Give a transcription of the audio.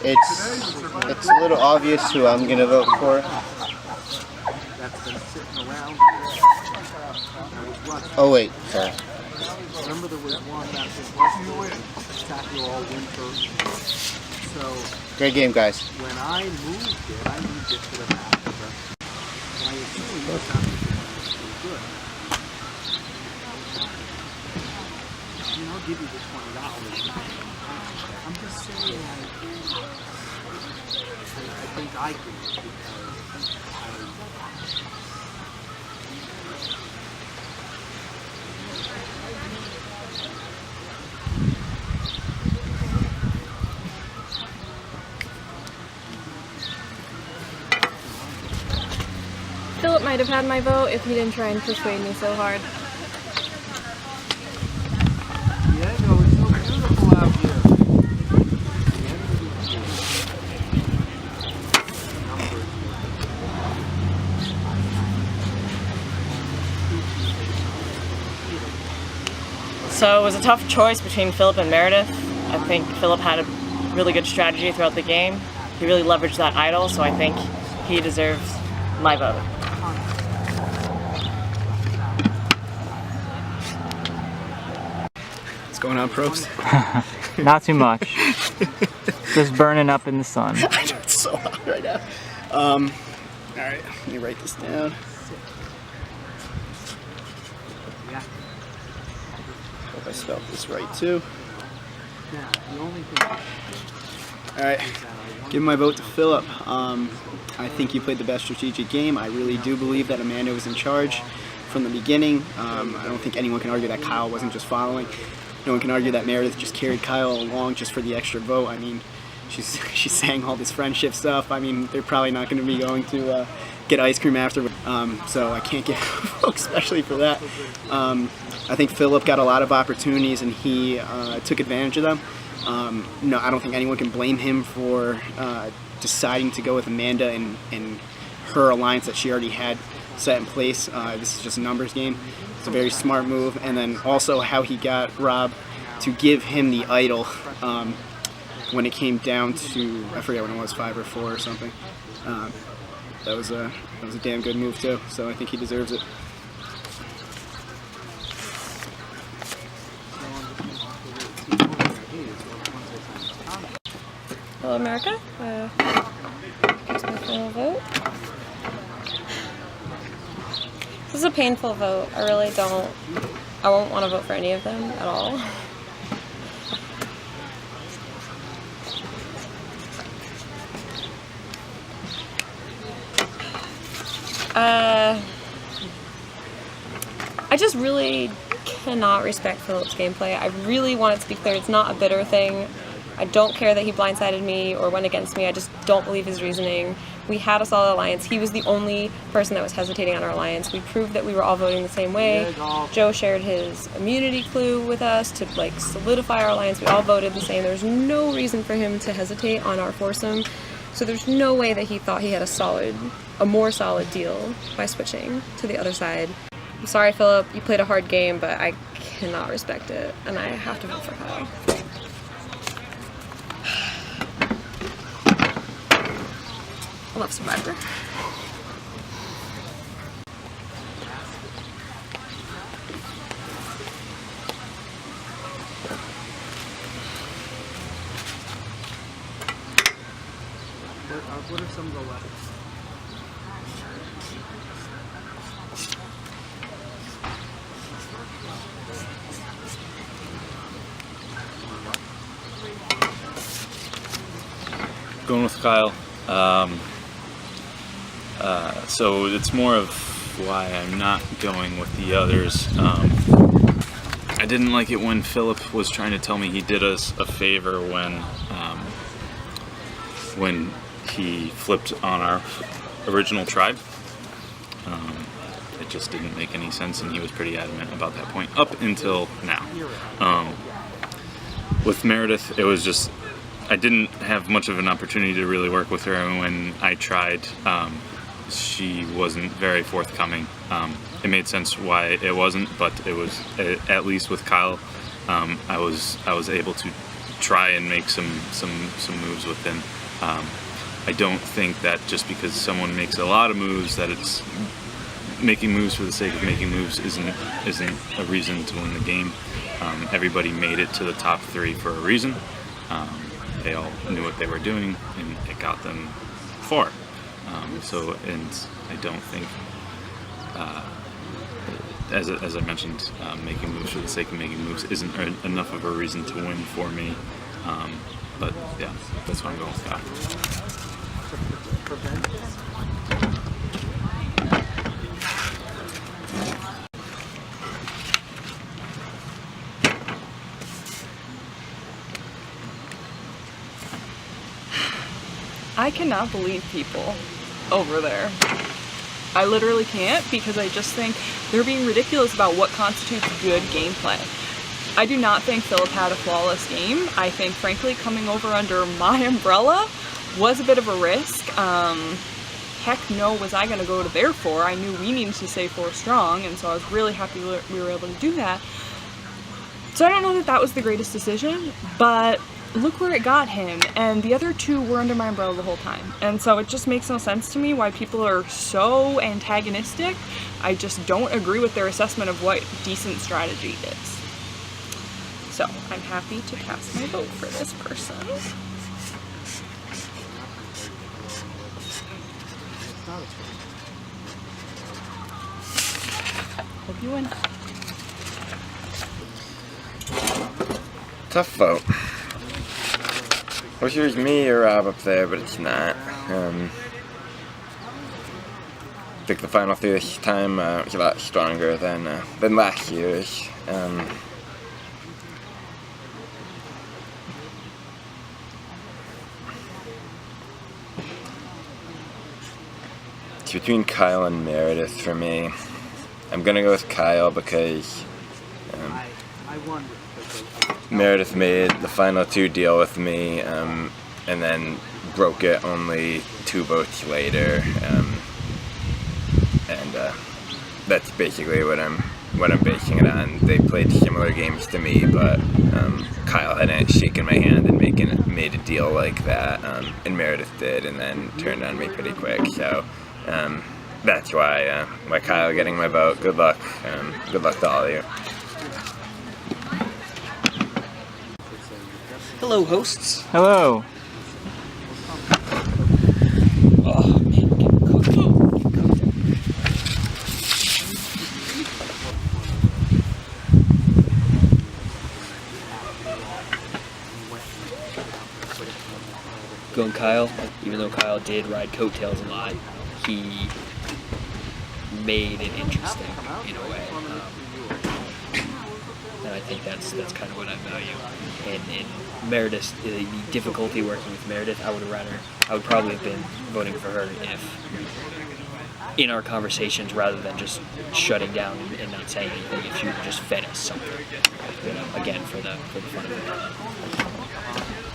It's a little obvious who I'm gonna vote for. Oh wait, sorry. Remember there was one that was attack all winter. So great game, guys. when I moved it to the back. And I assume most applications was good. I'll give you the $20. I'm just saying I think I could because Philip might have had my vote if he didn't try and persuade me so hard. Diego, it's so beautiful out here. So it was a tough choice between Philip and Meredith. I think Philip had a really good strategy throughout the game. He really leveraged that idol, so I think he deserves my vote. What's going on, Probst? Not too much. Just burning up in the sun. I know it's so hot right now. Alright, let me write this down. Hope I spelled this right too. Alright, give my vote to Philip. I think he played the best strategic game. I really do believe that Amanda was in charge from the beginning. I don't think anyone can argue that Kyle wasn't just following. No one can argue that Meredith just carried Kyle along just for the extra vote. I mean, she's saying all this friendship stuff. I mean, they're probably not going to be going to get ice cream after, so I can't give a vote especially for that. I think Philip got a lot of opportunities and he took advantage of them. No, I don't think anyone can blame him for deciding to go with Amanda and her alliance that she already had set in place. This is just a numbers game. It's a very smart move, and then also how he got Rob to give him the idol when it came down to, I forget when it was, 5 or 4 or something. That was a damn good move too. So I think he deserves it. Hello, America. Here's my final vote. This is a painful vote. I really don't. I won't want to vote for any of them at all. I just really cannot respect Philip's gameplay. I really want it to be clear it's not a bitter thing. I don't care that he blindsided me or went against me. I just don't believe his reasoning. We had a solid alliance. He was the only person that was hesitating on our alliance. We proved that we were all voting the same way. Joe shared his immunity clue with us to like solidify our alliance. We all voted the same. There's no reason for him to hesitate on our foursome. So there's no way that he thought he had a more solid deal by switching to the other side. I'm sorry, Philip, you played a hard game, but I cannot respect it, and I have to vote for Kyle. I love Survivor. What are some of the letters? Going with Kyle. So it's more of why I'm not going with the others. I didn't like it when Philip was trying to tell me he did us a favor when he flipped on our original tribe. It just didn't make any sense, and he was pretty adamant about that point up until now. With Meredith, it was just I didn't have much of an opportunity to really work with her, and when I tried, she wasn't very forthcoming. It made sense why it wasn't, but it was at least with Kyle, I was able to try and make some moves with him. I don't think that just because someone makes a lot of moves that it's making moves for the sake of making moves isn't a reason to win the game. Everybody made it to the top 3 for a reason. They all knew what they were doing, and it got them far. And I don't think, as I mentioned, making moves for the sake of making moves isn't enough of a reason to win for me. But yeah, that's why I'm going with Kyle. I cannot believe people over there. I literally can't, because I just think they're being ridiculous about what constitutes good gameplay. I do not think Philip had a flawless game. I think, frankly, coming over under my umbrella was a bit of a risk. Heck no was I going to go to their 4. I knew we needed to stay 4 strong, and so I was really happy we were able to do that. So I don't know that that was the greatest decision, but look where it got him, and the other 2 were under my umbrella the whole time. And so it just makes no sense to me why people are so antagonistic. I just don't agree with their assessment of what decent strategy is. So I'm happy to cast my vote for this person. Hope you win. Tough vote. Wish it was me or Rob up there, but it's not. I think the final 3 this time was a lot stronger than last year's. It's between Kyle and Meredith for me. I'm gonna go with Kyle because Meredith made the final 2 deal with me, and then broke it only 2 votes later, and that's basically what I'm basing it on. They played similar games to me, but Kyle hadn't shaken my hand and made a deal like that, and Meredith did, and then turned on me pretty quick. So that's why Kyle getting my vote. Good luck. Good luck to all of you. Hello, hosts. Hello. Oh, man, getting cooked. Going Kyle, even though Kyle did ride coattails a lot, he made it interesting in a way. And I think that's kind of what I value. And Meredith, the difficulty working with Meredith, I would probably have been voting for her if, in our conversations, rather than just shutting down and not saying anything, if she would just fed us something, again, for the fun of it.